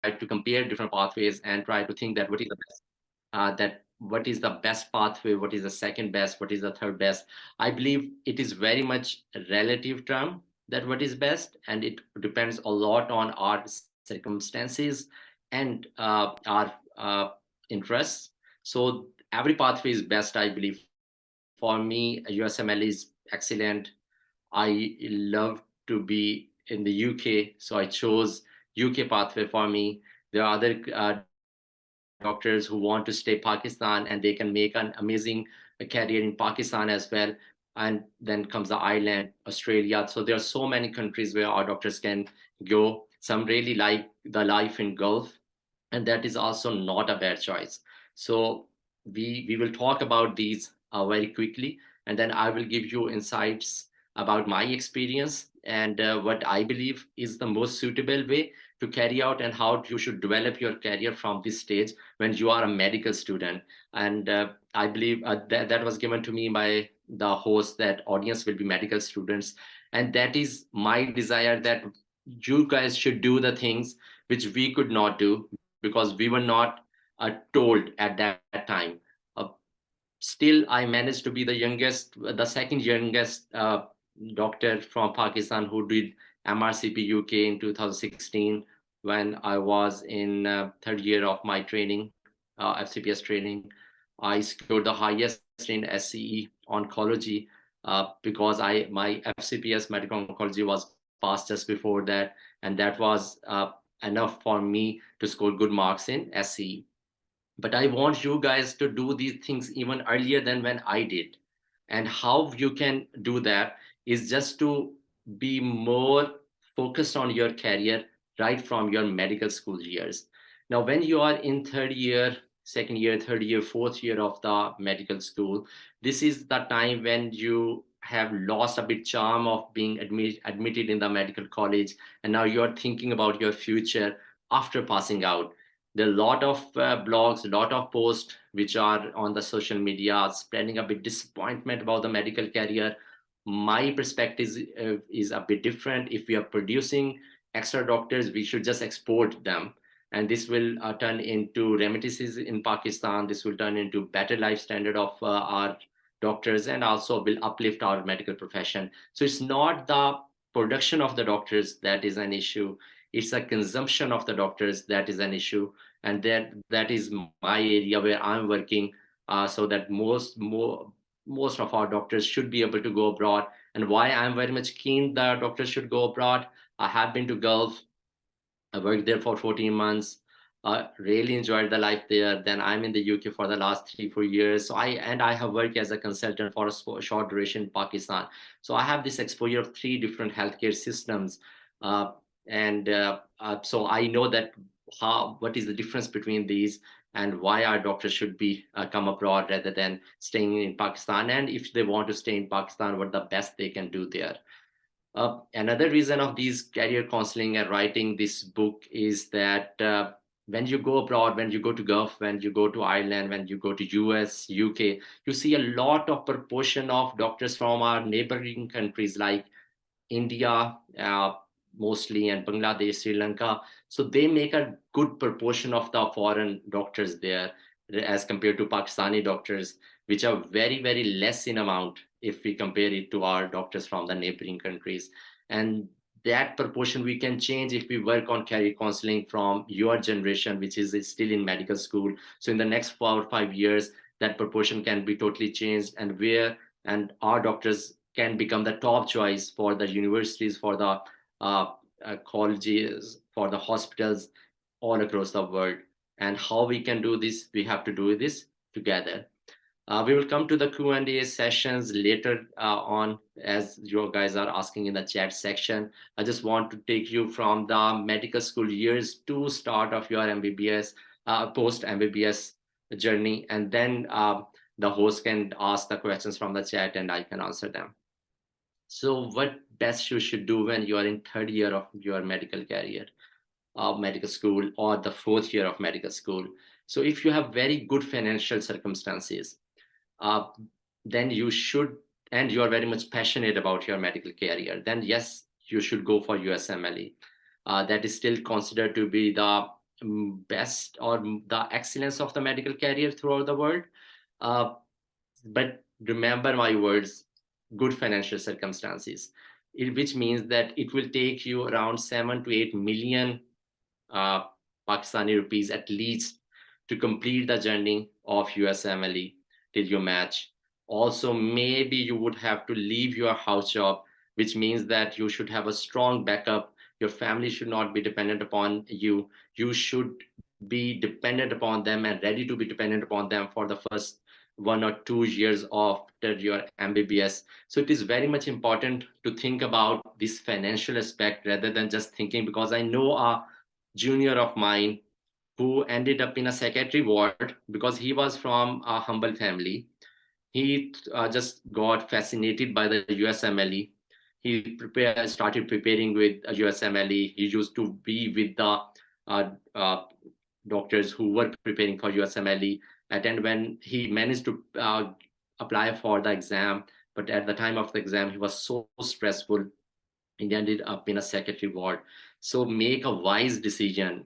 to compare different pathways and try to think that what is the best, what is the best pathway, what is the second best, what is the third best. I believe it is very much a relative term that what is best, and it depends a lot on our circumstances and our interests. So every pathway is best, I believe. For me, USML is excellent. I love to be in the UK, so I chose UK pathway for me. There are other doctors who want to stay Pakistan, and they can make an amazing career in Pakistan as well. And then comes the Ireland, Australia. So there are so many countries where our doctors can go. Some really like the life in Gulf, and that is also not a bad choice. So we will talk about these very quickly, and then I will give you insights about my experience and what I believe is the most suitable way to carry out and how you should develop your career from this stage when you are a medical student. And I believe that was given to me by the host, that audience will be medical students, and that is my desire, that you guys should do the things which we could not do because we were not told at that time. Uh, Still, I managed to be the second youngest doctor from Pakistan who did MRCP UK in 2016 when I was in third year of my training, FCPS training. I scored the highest in SCE oncology because my FCPS medical oncology was passed just before that, and that was enough for me to score good marks in SCE. But I want you guys to do these things even earlier than when I did. And how you can do that is just to be more focused on your career right from your medical school years. Now, when you are in third year, second year, third year, fourth year of the medical school, this is the time when you have lost a bit charm of being admitted in the medical college, and now you're thinking about your future after passing out. There are a lot of blogs, a lot of posts which are on the social media spreading a bit disappointment about the medical career. My perspective is a bit different. If we are producing extra doctors, we should just export them, and this will turn into remittances in Pakistan. This will turn into better life standard of our doctors, and also will uplift our medical profession. So it's not the production of the doctors that is an issue, it's a consumption of the doctors that is an issue. And that is my area where I'm working, so that most of our doctors should be able to go abroad. And why I'm very much keen that doctors should go abroad: I have been to Gulf. I worked there for 14 months. Really enjoyed the life there. Then I'm in the UK for the last 3-4 years. So I have worked as a consultant for a short duration in Pakistan. So I have this exposure of three different healthcare systems, uh, and so I know that what is the difference between these, and why our doctors should be come abroad rather than staying in Pakistan. And if they want to stay in Pakistan, what the best they can do there. Another reason of these career counseling and writing this book is that when you go abroad, when you go to Gulf, when you go to Ireland, when you go to US, UK, you see a lot of proportion of doctors from our neighboring countries like India, mostly, and Bangladesh, Sri Lanka. So they make a good proportion of the foreign doctors there as compared to Pakistani doctors, which are very, very less in amount if we compare it to our doctors from the neighboring countries. And that proportion we can change if we work on career counseling from your generation, which is still in medical school. So in the next 4 or 5 years, that proportion can be totally changed, and our doctors can become the top choice for the universities, for the colleges, for the hospitals all across the world. And how we can do this? We have to do this together. We will come to the Q&A sessions later on, as you guys are asking in the chat section. I just want to take you from the medical school years to start of your MBBS, post MBBS journey, and then the host can ask the questions from the chat and I can answer them. So what best you should do when you are in third year of your medical career, medical school, or the fourth year of medical school? So if you have very good financial circumstances, uh, then you should, and you are very much passionate about your medical career, then yes, you should go for USMLE. That is still considered to be the best or the excellence of the medical career throughout the world. Uh, but remember my words, good financial circumstances, which means that it will take you around 7 to 8 million uh, Pakistani rupees at least to complete the journey of USMLE till you match. Also, maybe you would have to leave your house job, which means that you should have a strong backup. Your family should not be dependent upon you. You should be dependent upon them and ready to be dependent upon them for the first 1 or 2 years after your MBBS. So it is very much important to think about this financial aspect rather than just thinking, because I know a junior of mine who ended up in a psychiatry ward because he was from a humble family. He just got fascinated by the USMLE. Started preparing with USMLE. He used to be with the uh, uh, doctors who were preparing for USMLE. And when he managed to apply for the exam, but at the time of the exam, he was so stressful, he ended up in a secretary ward. So make a wise decision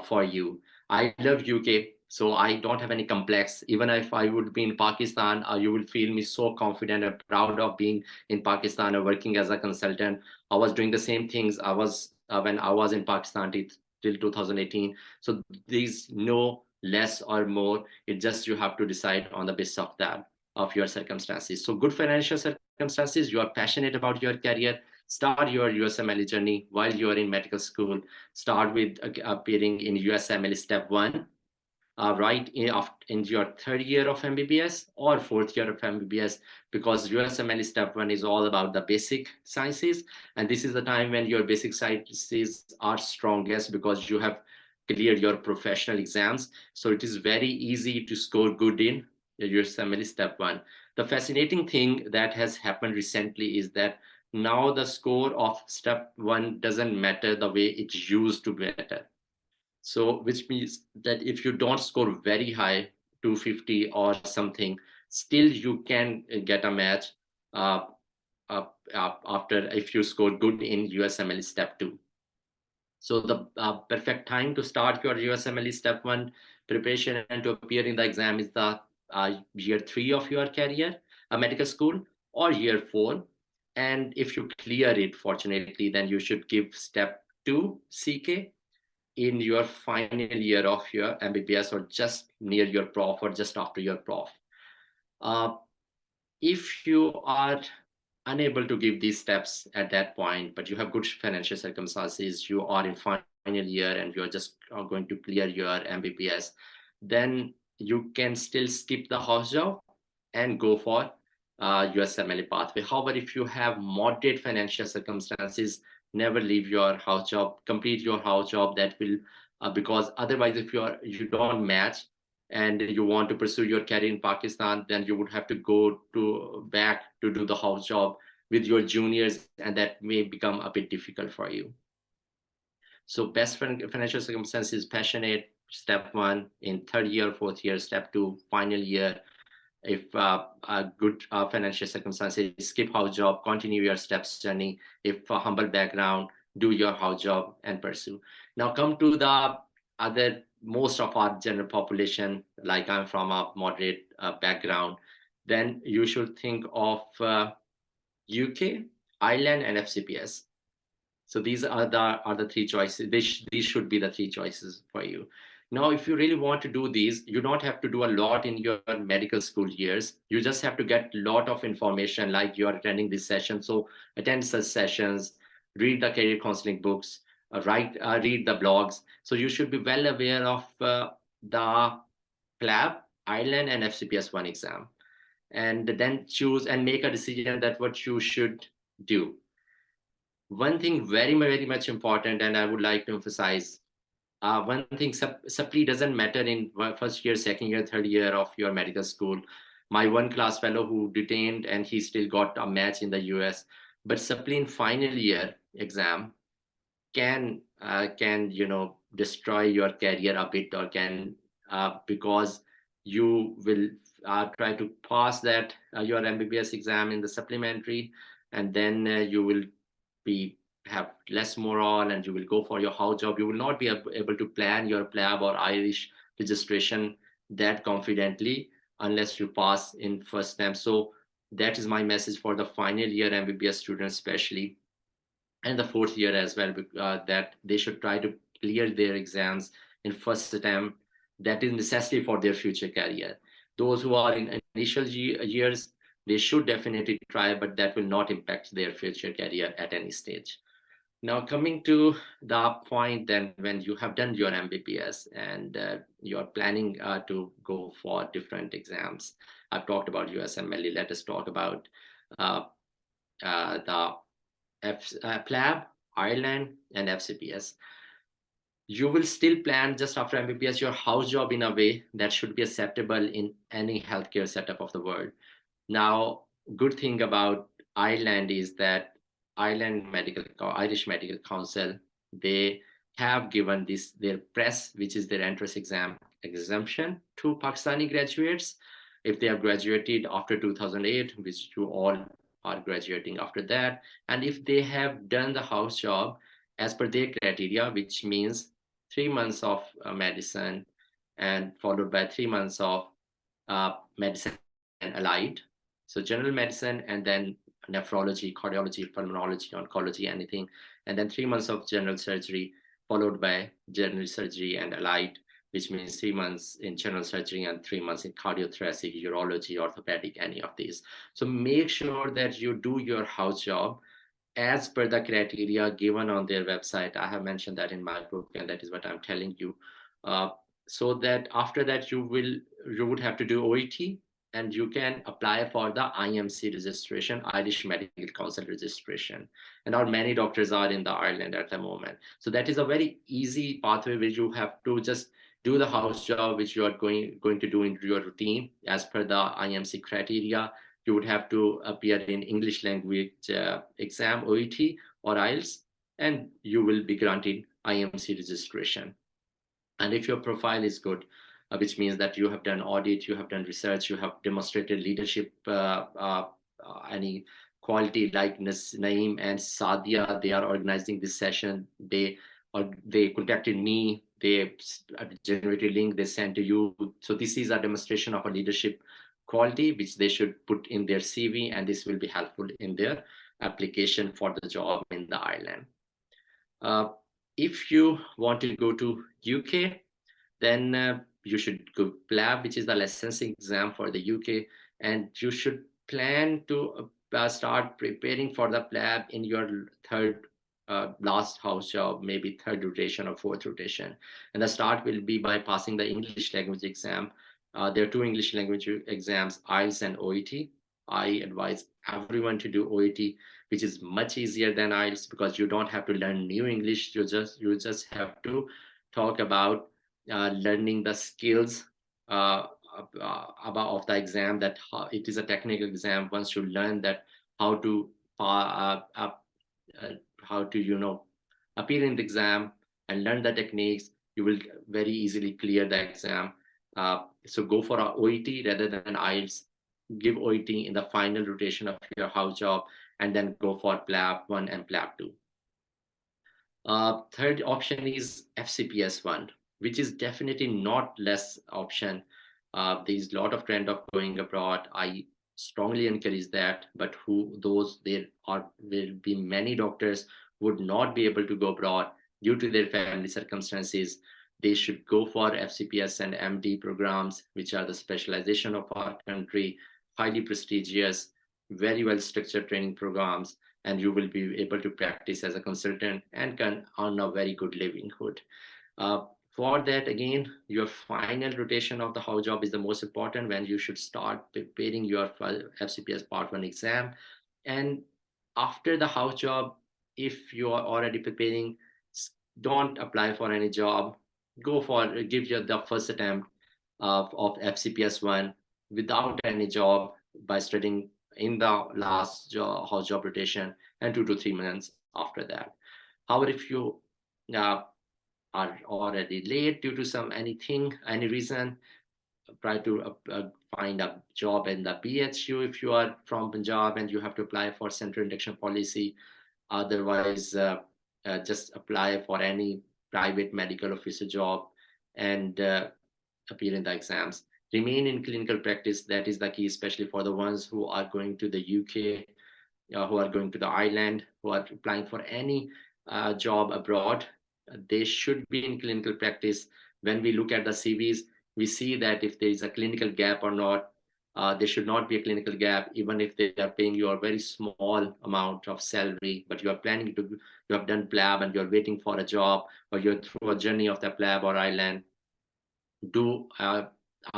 for you. I love UK, so I don't have any complex. Even if I would be in Pakistan, you will feel me so confident and proud of being in Pakistan or working as a consultant. I was doing the same things I was when I was in Pakistan till 2018. So these no less or more. It just you have to decide on the basis of that, of your circumstances. So good financial circumstances. You are passionate about your career. Start your USMLE journey while you are in medical school. Start with appearing in USMLE step 1, right in your third year of MBBS or fourth year of MBBS, because USMLE step 1 is all about the basic sciences. And this is the time when your basic sciences are strongest because you have cleared your professional exams. So it is very easy to score good in your USMLE step 1. The fascinating thing that has happened recently is that now the score of step 1 doesn't matter the way it used to matter. So which means that if you don't score very high, 250 or something, still you can get a match uh, after if you score good in USMLE step 2. So the perfect time to start your USMLE step 1 preparation and to appear in the exam is the year 3 of your career, medical school, or year 4. And if you clear it, fortunately, then you should give step 2 CK in your final year of your MBBS, or just near your prof or just after your prof. Uh, if you are unable to give these steps at that point, but you have good financial circumstances, you are in final year and you're just going to clear your MBBS, then you can still skip the house job and go for USMLE pathway. However, if you have moderate financial circumstances, never leave your house job, complete your house job. That will, because otherwise, if you don't match and you want to pursue your career in Pakistan, then you would have to go to back to do the house job with your juniors, and that may become a bit difficult for you. So best financial circumstances, passionate, step 1 in third year, fourth year, step 2, final year. If a good financial circumstances, skip house job, continue your steps journey. If a humble background, do your house job and pursue. Now come to the other, most of our general population, like I'm from a moderate background, then you should think of UK, Ireland, and Fcps. So these are the three choices. These should be the three choices for you. Now, if you really want to do these, you don't have to do a lot in your medical school years. You just have to get a lot of information, like you are attending this session. So attend such sessions, read the career counseling books, read the blogs. So you should be well aware of the PLAB, Ireland, and FCPS 1 exam, and then choose and make a decision that what you should do. One thing very much important, and I would like to emphasize, one thing, supply doesn't matter in first year, second year, third year of your medical school. My one class fellow who detained and he still got a match in the US, but supply in final year exam can destroy your career a bit, or can because you will try to pass that your MBBS exam in the supplementary, and then you will be have less morale and you will go for your house job. You will not be able to plan your PLAB or Irish registration that confidently unless you pass in first time. So that is my message for the final year MBBS students especially, and the fourth year as well, that they should try to clear their exams in first attempt. That is necessary for their future career. Those who are in initial years, they should definitely try, but that will not impact their future career at any stage. Now, coming to the point, then when you have done your MBBS and you're planning to go for different exams, I've talked about USMLE. Let us talk about uh, the PLAB, Ireland, and Fcps. You will still plan just after MBBS your house job in a way that should be acceptable in any healthcare setup of the world. Now, good thing about Ireland is that Irish Medical Council, they have given this their press, which is their entrance exam exemption to Pakistani graduates if they have graduated after 2008, which you all are graduating after that, and if they have done the house job as per their criteria, which means 3 months of medicine and followed by 3 months of medicine allied. So general medicine and then nephrology, cardiology, pulmonology, oncology, anything. And then 3 months of general surgery, followed by general surgery and allied, which means 3 months in general surgery and 3 months in cardiothoracic, urology, orthopedic, any of these. So make sure that you do your house job as per the criteria given on their website. I have mentioned that in my book, and that is what I'm telling you. Uh, so that after that you would have to do OET, and you can apply for the IMC registration, Irish Medical Council registration. And our many doctors are in the Ireland at the moment. So that is a very easy pathway where you have to just do the house job, which you are going to do in your routine as per the IMC criteria. You would have to appear in English language exam, OET or IELTS, and you will be granted IMC registration. And if your profile is good, which means that you have done audit, you have done research, you have demonstrated leadership, any quality like Naeem and Sadia, they are organizing this session. They contacted me, they generated a link, they sent to you. So this is a demonstration of a leadership quality, which they should put in their CV, and this will be helpful in their application for the job in the Ireland. If you want to go to UK, then you should go PLAB, which is the licensing exam for the UK, and you should plan to start preparing for the PLAB in your third last house job, maybe third rotation or fourth rotation. And the start will be by passing the English language exam. There are two English language exams, IELTS and OET. I advise everyone to do OET, which is much easier than IELTS because you don't have to learn new English. You just have to talk about learning the skills about of the exam, that it is a technical exam. Once you learn that how to how to appear in the exam and learn the techniques, you will very easily clear the exam. So go for a OET rather than IELTS. Give OET in the final rotation of your house job, and then go for PLAB 1 and PLAB 2. Third option is Fcps 1, which is definitely not less option. There's a lot of trend of going abroad. I strongly encourage that, but there will be many doctors would not be able to go abroad due to their family circumstances. They should go for Fcps and MD programs, which are the specialization of our country, highly prestigious, very well structured training programs, and you will be able to practice as a consultant and can earn a very good livelihood. For that, again, your final rotation of the house job is the most important, when you should start preparing your Fcps Part 1 exam. And after the house job, if you are already preparing, don't apply for any job. Give you the first attempt of Fcps 1 without any job by studying in the last house job rotation and 2 to 3 months after that. However, if you are already late due to any reason, try to find a job in the BHU if you are from Punjab and you have to apply for Central Induction Policy. Otherwise, just apply for any private medical officer job and appear in the exams. Remain in clinical practice. That is the key, especially for the ones who are going to the UK, who are going to the island, who are applying for any job abroad. They should be in clinical practice. When we look at the CVs, we see that if there is a clinical gap or not. There should not be a clinical gap, even if they are paying you a very small amount of salary, but you are planning to, you have done PLAB and you're waiting for a job, or you're through a journey of the PLAB or island. Do a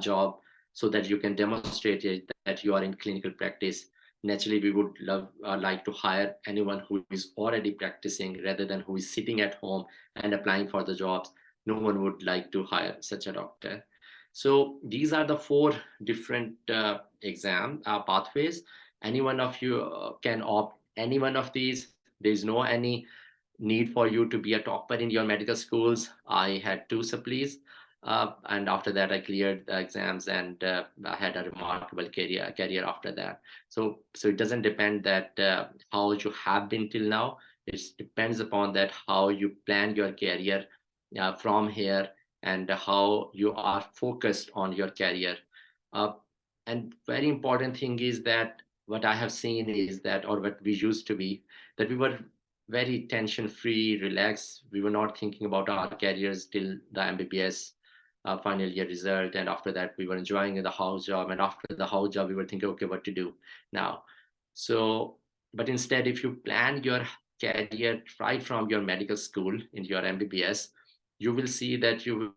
job so that you can demonstrate it, that you are in clinical practice. Naturally, we would like to hire anyone who is already practicing rather than who is sitting at home and applying for the jobs. No one would like to hire such a doctor. So these are the four different exam pathways. Any one of you can opt any one of these. There is no any need for you to be a topper in your medical schools. I had two supplies, and after that, I cleared the exams and I had a remarkable career after that. So it doesn't depend that how you have been till now. It depends upon that how you plan your career from here and how you are focused on your career. Uh, and very important thing is that what I have seen is that, or what we used to be, that we were very tension free, relaxed. We were not thinking about our careers till the MBBS final year result. And after that, we were enjoying the house job. And after the house job, we were thinking, okay, what to do now? So, but instead, if you plan your career right from your medical school in your MBBS, you will see that you